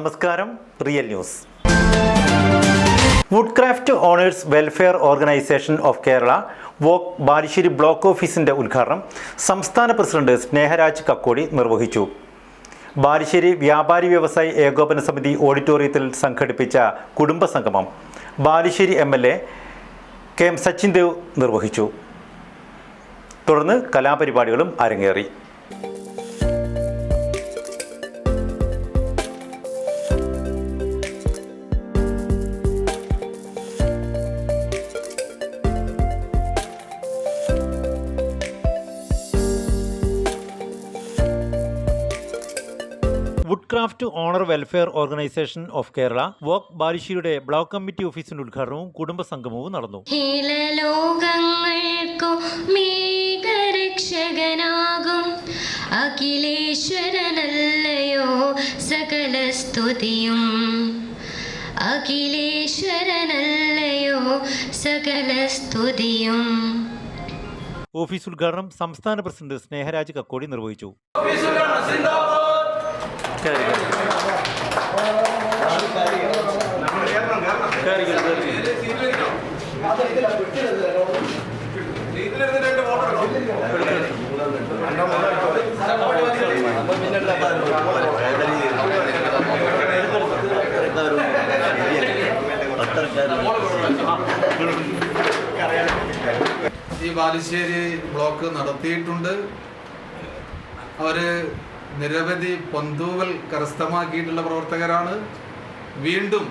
നമസ്കാരം. Real news. Woodcraft owners welfare organisation of Kerala വോക്ക് Balussery block ഓഫീസിൻ്റെ ഉദ്ഘാടനം സംസ്ഥാന പ്രസിഡന്റ് സ്നേഹരാജ് കക്കോടി നിർവഹിച്ചു. ബാലുശ്ശേരി വ്യാപാരി വ്യവസായി ഏകോപന സമിതി ഓഡിറ്റോറിയത്തിൽ സംഘടിപ്പിച്ച കുടുംബ സംഗമം Balussery MLA K M Sachin Dev നിർവഹിച്ചു. തുടർന്ന് കലാപരിപാടികളും അരങ്ങേറി. Woodcraft owner welfare organisation of Kerala വോക്ക് ബാലുശ്ശേരിയുടെ ബ്ലോക്ക് കമ്മിറ്റി ഓഫീസിന്റെ ഉദ്ഘാടനവും കുടുംബ സംഗമവും നടന്നു. അഖിലേശ്വരനല്ലയോ സകല സ്തുതിയും, അഖിലേശ്വരനല്ലയോ സകല സ്തുതിയും. ഓഫീസ് ഉദ്ഘാടനം സംസ്ഥാന പ്രസിഡന്റ് സ്നേഹരാജ് കക്കോടി നിർവഹിച്ചു. ഈ ബാലുശ്ശേരി ബ്ലോക്ക് നടത്തിയിട്ടുണ്ട്. അവര് നിരവധി പൊന്തൂവൽ കരസ്ഥമാക്കിയിട്ടുള്ള പ്രവർത്തകരാണ്. വീണ്ടും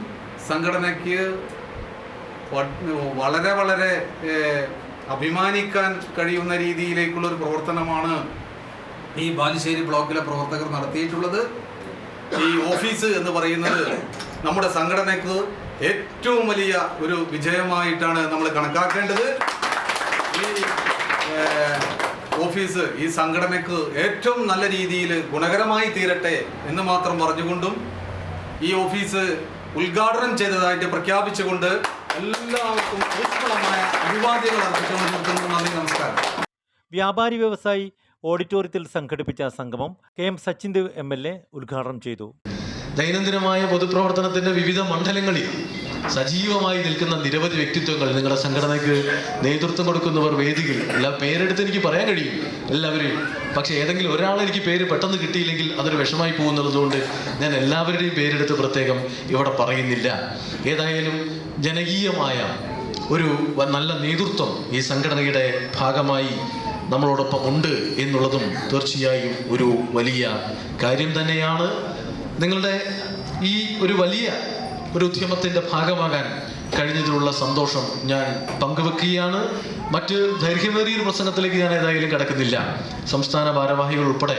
സംഘടനയ്ക്ക് വളരെ വളരെ അഭിമാനിക്കാൻ കഴിയുന്ന രീതിയിലേക്കുള്ള ഒരു പ്രവർത്തനമാണ് ഈ ബാലുശ്ശേരി ബ്ലോക്കിലെ പ്രവർത്തകർ നടത്തിയിട്ടുള്ളത്. ഈ ഓഫീസ് എന്ന് പറയുന്നത് നമ്മുടെ സംഘടനയ്ക്ക് ഏറ്റവും വലിയ ഒരു വിജയമായിട്ടാണ് നമ്മൾ കണക്കാക്കേണ്ടത്. ഈ ഓഫീസ് ഈ സംഘടനയ്ക്ക് ഏറ്റവും നല്ല രീതിയിൽ ഗുണകരമായി തീരട്ടെ എന്ന് മാത്രം പറഞ്ഞുകൊണ്ടും ഈ ഓഫീസ് ഉദ്ഘാടനം ചെയ്തതായിട്ട് പ്രഖ്യാപിച്ചുകൊണ്ട് എല്ലാവർക്കും ഊഷ്മളമായ അഭിവാദ്യങ്ങൾ അർപ്പിച്ചുകൊണ്ട് നന്ദി, നമസ്കാരം. വ്യാപാരി വ്യവസായി ഓഡിറ്റോറിയത്തിൽ സംഘടിപ്പിച്ച സംഗമം K M Sachin Dev MLA ഉദ്ഘാടനം ചെയ്തു. ദൈനംദിനമായ പൊതുപ്രവർത്തനത്തിന്റെ വിവിധ മണ്ഡലങ്ങളിൽ സജീവമായി നിൽക്കുന്ന നിരവധി വ്യക്തിത്വങ്ങൾ, നിങ്ങളുടെ സംഘടനയ്ക്ക് നേതൃത്വം കൊടുക്കുന്നവർ, വേദികൾ, എല്ലാം പേരെടുത്ത് എനിക്ക് പറയാൻ കഴിയും എല്ലാവരെയും. പക്ഷെ ഏതെങ്കിലും ഒരാളെ എനിക്ക് പേര് പെട്ടെന്ന് കിട്ടിയില്ലെങ്കിൽ അതൊരു വിഷമായി പോകുന്നതുകൊണ്ട് ഞാൻ എല്ലാവരുടെയും പേരെടുത്ത് പ്രത്യേകം ഇവിടെ പറയുന്നില്ല. ഏതായാലും ജനകീയമായ ഒരു നല്ല നേതൃത്വം ഈ സംഘടനയുടെ ഭാഗമായി നമ്മളോടൊപ്പം ഉണ്ട് എന്നുള്ളതും തീർച്ചയായും ഒരു വലിയ കാര്യം തന്നെയാണ്. നിങ്ങളുടെ ഈ ഒരു വലിയ ഒരു ഉദ്യമത്തിൻ്റെ ഭാഗമാകാൻ കഴിഞ്ഞതിലുള്ള സന്തോഷം ഞാൻ പങ്കുവെക്കുകയാണ്. മറ്റ് ദൈർഘ്യമേറിയൊരു പ്രസംഗത്തിലേക്ക് ഞാൻ ഏതായാലും കടക്കുന്നില്ല. സംസ്ഥാന ഭാരവാഹികൾ ഉൾപ്പെടെ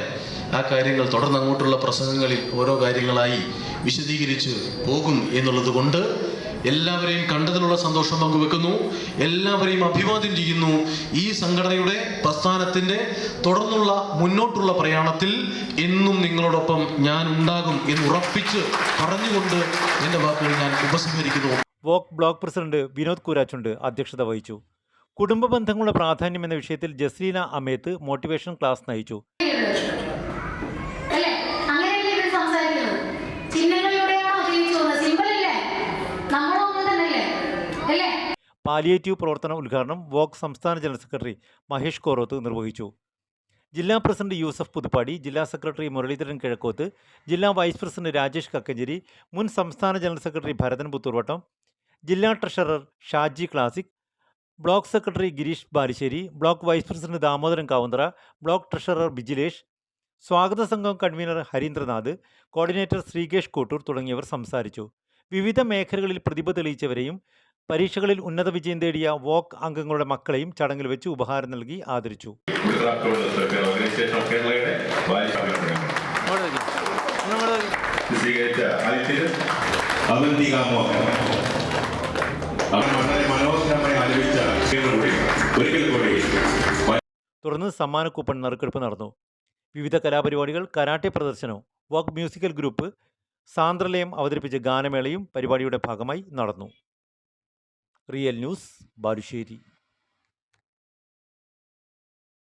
ആ കാര്യങ്ങൾ തുടർന്ന് അങ്ങോട്ടുള്ള പ്രസംഗങ്ങളിൽ ഓരോ കാര്യങ്ങളായി വിശദീകരിച്ച് പോകും എന്നുള്ളത് കൊണ്ട് എല്ലാവരെയും കണ്ടതിലുള്ള സന്തോഷം പങ്കുവെക്കുന്നു. എല്ലാവരെയും അഭിവാദ്യം ചെയ്യുന്നു. ഈ സംഘടനയുടെ പ്രസ്ഥാനത്തിൻ്റെ തുടർന്നുള്ള മുന്നോട്ടുള്ള പ്രയാണത്തിൽ എന്നും നിങ്ങളോടൊപ്പം ഞാൻ ഉണ്ടാകും എന്ന് ഉറപ്പിച്ച് പറഞ്ഞുകൊണ്ട് എൻ്റെ വാക്കുകൾ ഞാൻ ഉപസംഹരിക്കുന്നു. വോക്ക് ബ്ലോക്ക് പ്രസിഡന്റ് വിനോദ് കൂരാച്ചുണ്ട് അധ്യക്ഷത വഹിച്ചു. കുടുംബ ബന്ധങ്ങളുടെ പ്രാധാന്യം എന്ന വിഷയത്തിൽ ജസ്ലീന അമേത്ത് മോട്ടിവേഷൻ ക്ലാസ് നയിച്ചു. പാലിയേറ്റീവ് പ്രവർത്തന ഉദ്ഘാടനം വോക്ക് സംസ്ഥാന ജനറൽ സെക്രട്ടറി മഹേഷ് കോറോത്ത് നിർവഹിച്ചു. ജില്ലാ പ്രസിഡന്റ് യൂസഫ് പുതുപ്പാടി, ജില്ലാ സെക്രട്ടറി മുരളീധരൻ കിഴക്കോത്ത്, ജില്ലാ വൈസ് പ്രസിഡന്റ് രാജേഷ് കക്കഞ്ചേരി, മുൻ സംസ്ഥാന ജനറൽ സെക്രട്ടറി ഭരതൻ പുത്തൂർവട്ടം, ജില്ലാ treasurer Shaji classic, block secretary Gireesh Balussery, block vice president Damodaran Kavunthara, block treasurer Bijilesh, സ്വാഗത സംഘം കൺവീനർ ഹരീന്ദ്രനാഥ്, കോർഡിനേറ്റർ ശ്രീകേഷ് കോട്ടൂർ തുടങ്ങിയവർ സംസാരിച്ചു. വിവിധ മേഖലകളിൽ പ്രതിഭ തെളിയിച്ചവരെയും പരീക്ഷകളിൽ ഉന്നത വിജയം നേടിയ വോക്ക് അംഗങ്ങളുടെ മക്കളെയും ചടങ്ങിൽ വെച്ച് ഉപഹാരം നൽകി ആദരിച്ചു. തുടർന്ന് സമ്മാന കൂപ്പൺ നറുക്കെടുപ്പ് നടന്നു. വിവിധ കലാപരിപാടികൾ, കരാട്ടെ പ്രദർശനവും വോക്ക് മ്യൂസിക്കൽ ഗ്രൂപ്പ് സാന്ദ്രലയം അവതരിപ്പിച്ച ഗാനമേളയും പരിപാടിയുടെ ഭാഗമായി നടന്നു. Real news, Balussery.